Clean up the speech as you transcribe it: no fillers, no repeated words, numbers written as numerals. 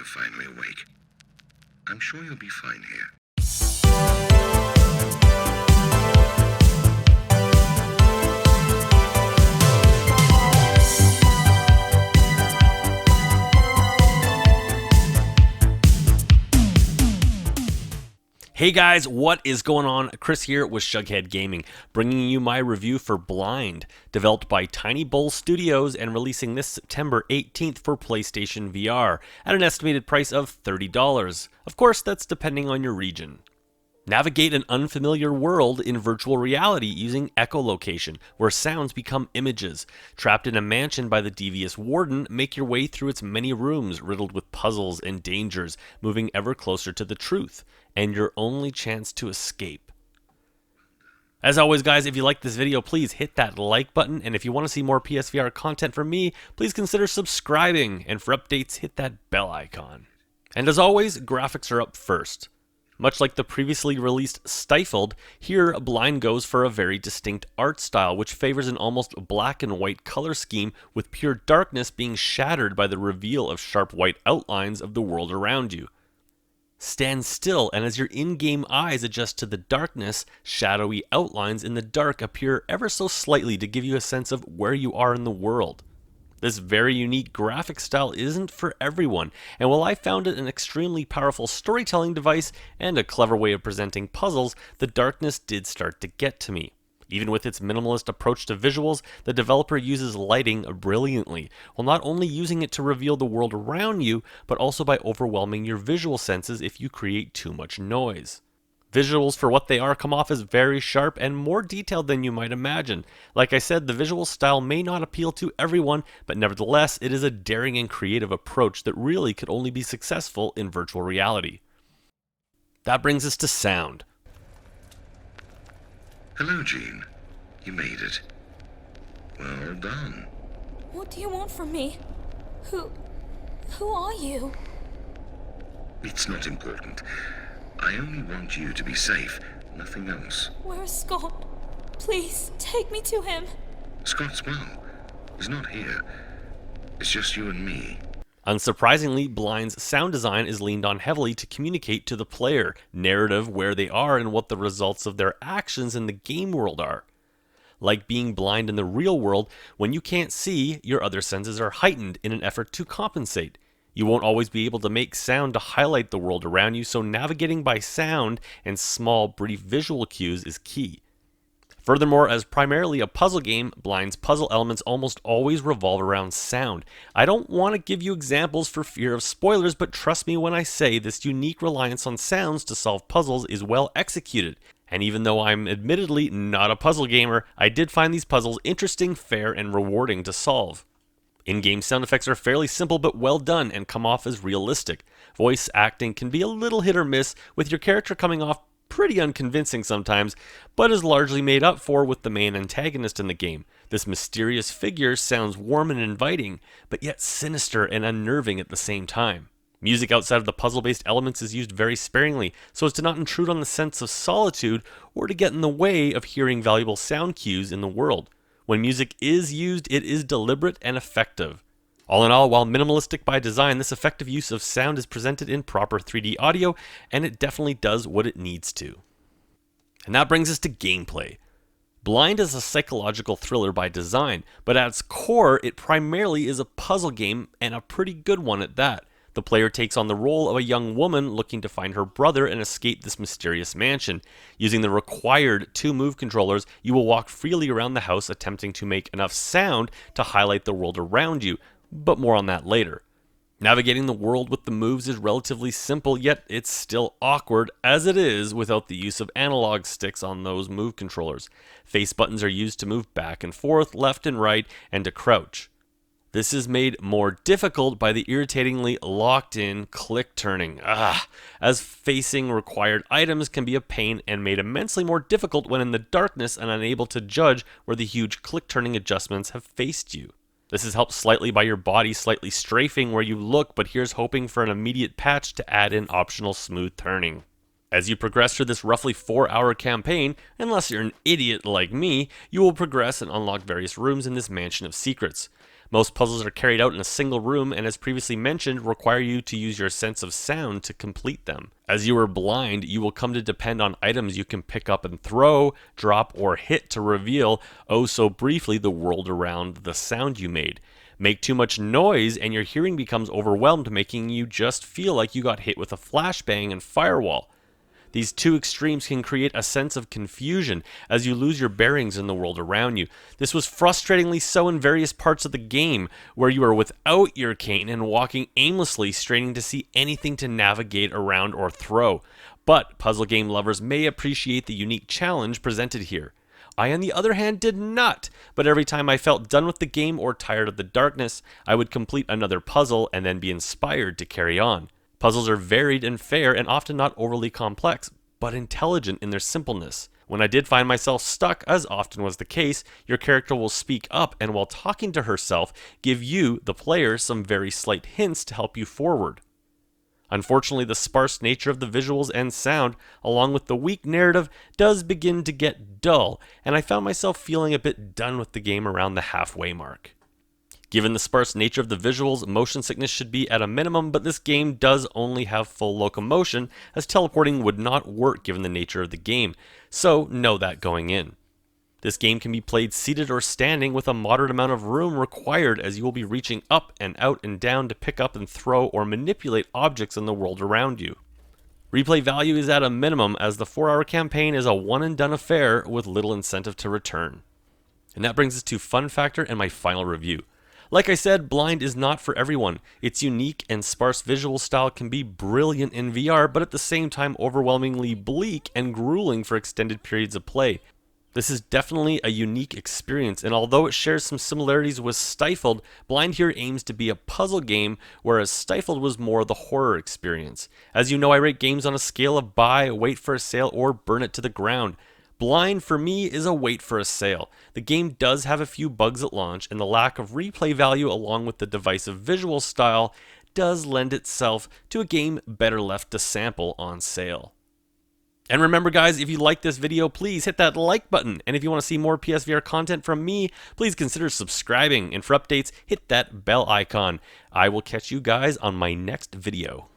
finally awake. I'm sure you'll be fine here. Hey guys, what is going on? Chris here with Shughead Gaming, bringing you my review for Blind, developed by Tiny Bull Studios and releasing this September 18th for PlayStation VR at an estimated price of $30. Of course, that's depending on your region. Navigate an unfamiliar world in virtual reality using echolocation, where sounds become images. Trapped in a mansion by the devious warden, make your way through its many rooms riddled with puzzles and dangers, moving ever closer to the truth, and your only chance to escape. As always guys, if you like this video, please hit that like button, and if you want to see more PSVR content from me, please consider subscribing, and for updates, hit that bell icon. And as always, graphics are up first. Much like the previously released Stifled, here Blind goes for a very distinct art style which favors an almost black and white color scheme, with pure darkness being shattered by the reveal of sharp white outlines of the world around you. Stand still, and as your in-game eyes adjust to the darkness, shadowy outlines in the dark appear ever so slightly to give you a sense of where you are in the world. This very unique graphic style isn't for everyone, and while I found it an extremely powerful storytelling device and a clever way of presenting puzzles, the darkness did start to get to me. Even with its minimalist approach to visuals, the developer uses lighting brilliantly, while not only using it to reveal the world around you, but also by overwhelming your visual senses if you create too much noise. Visuals, for what they are, come off as very sharp and more detailed than you might imagine. Like I said, the visual style may not appeal to everyone, but nevertheless, it is a daring and creative approach that really could only be successful in virtual reality. That brings us to sound. Hello, Jean. You made it. Well done. What do you want from me? Who are you? It's not important. I only want you to be safe, nothing else. Where is Scott? Please, take me to him. Scott's well. He's not here. It's just you and me. Unsurprisingly, Blind's sound design is leaned on heavily to communicate to the player narrative, where they are, and what the results of their actions in the game world are. Like being blind in the real world, when you can't see, your other senses are heightened in an effort to compensate. You won't always be able to make sound to highlight the world around you, so navigating by sound and small, brief visual cues is key. Furthermore, as primarily a puzzle game, Blind's puzzle elements almost always revolve around sound. I don't want to give you examples for fear of spoilers, but trust me when I say this unique reliance on sounds to solve puzzles is well executed. And even though I'm admittedly not a puzzle gamer, I did find these puzzles interesting, fair, and rewarding to solve. In-game sound effects are fairly simple but well done and come off as realistic. Voice acting can be a little hit or miss, with your character coming off pretty unconvincing sometimes, but is largely made up for with the main antagonist in the game. This mysterious figure sounds warm and inviting, but yet sinister and unnerving at the same time. Music outside of the puzzle-based elements is used very sparingly, so as to not intrude on the sense of solitude or to get in the way of hearing valuable sound cues in the world. When music is used, it is deliberate and effective. All in all, while minimalistic by design, this effective use of sound is presented in proper 3D audio, and it definitely does what it needs to. And that brings us to gameplay. Blind is a psychological thriller by design, but at its core, it primarily is a puzzle game, and a pretty good one at that. The player takes on the role of a young woman looking to find her brother and escape this mysterious mansion. Using the required 2 move controllers, you will walk freely around the house attempting to make enough sound to highlight the world around you, but more on that later. Navigating the world with the moves is relatively simple, yet it's still awkward as it is without the use of analog sticks on those move controllers. Face buttons are used to move back and forth, left and right, and to crouch. This is made more difficult by the irritatingly locked-in click turning, as facing required items can be a pain and made immensely more difficult when in the darkness and unable to judge where the huge click turning adjustments have faced you. This is helped slightly by your body slightly strafing where you look, but here's hoping for an immediate patch to add in optional smooth turning. As you progress through this roughly 4-hour campaign, unless you're an idiot like me, you will progress and unlock various rooms in this mansion of secrets. Most puzzles are carried out in a single room and, as previously mentioned, require you to use your sense of sound to complete them. As you are blind, you will come to depend on items you can pick up and throw, drop, or hit to reveal, oh so briefly, the world around the sound you made. Make too much noise and your hearing becomes overwhelmed, making you just feel like you got hit with a flashbang and firewall. These two extremes can create a sense of confusion as you lose your bearings in the world around you. This was frustratingly so in various parts of the game, where you are without your cane and walking aimlessly, straining to see anything to navigate around or throw. But puzzle game lovers may appreciate the unique challenge presented here. I, on the other hand, did not, but every time I felt done with the game or tired of the darkness, I would complete another puzzle and then be inspired to carry on. Puzzles are varied and fair and often not overly complex, but intelligent in their simpleness. When I did find myself stuck, as often was the case, your character will speak up and while talking to herself, give you, the player, some very slight hints to help you forward. Unfortunately, the sparse nature of the visuals and sound, along with the weak narrative, does begin to get dull, and I found myself feeling a bit done with the game around the halfway mark. Given the sparse nature of the visuals, motion sickness should be at a minimum, but this game does only have full locomotion, as teleporting would not work given the nature of the game, so know that going in. This game can be played seated or standing with a moderate amount of room required, as you will be reaching up and out and down to pick up and throw or manipulate objects in the world around you. Replay value is at a minimum, as the 4-hour campaign is a one-and-done affair with little incentive to return. And that brings us to fun factor and my final review. Like I said, Blind is not for everyone. Its unique and sparse visual style can be brilliant in VR, but at the same time overwhelmingly bleak and grueling for extended periods of play. This is definitely a unique experience, and although it shares some similarities with Stifled, Blind here aims to be a puzzle game, whereas Stifled was more the horror experience. As you know, I rate games on a scale of buy, wait for a sale, or burn it to the ground. Blind, for me, is a wait for a sale. The game does have a few bugs at launch, and the lack of replay value along with the divisive visual style does lend itself to a game better left to sample on sale. And remember guys, if you like this video, please hit that like button, and if you want to see more PSVR content from me, please consider subscribing, and for updates, hit that bell icon. I will catch you guys on my next video.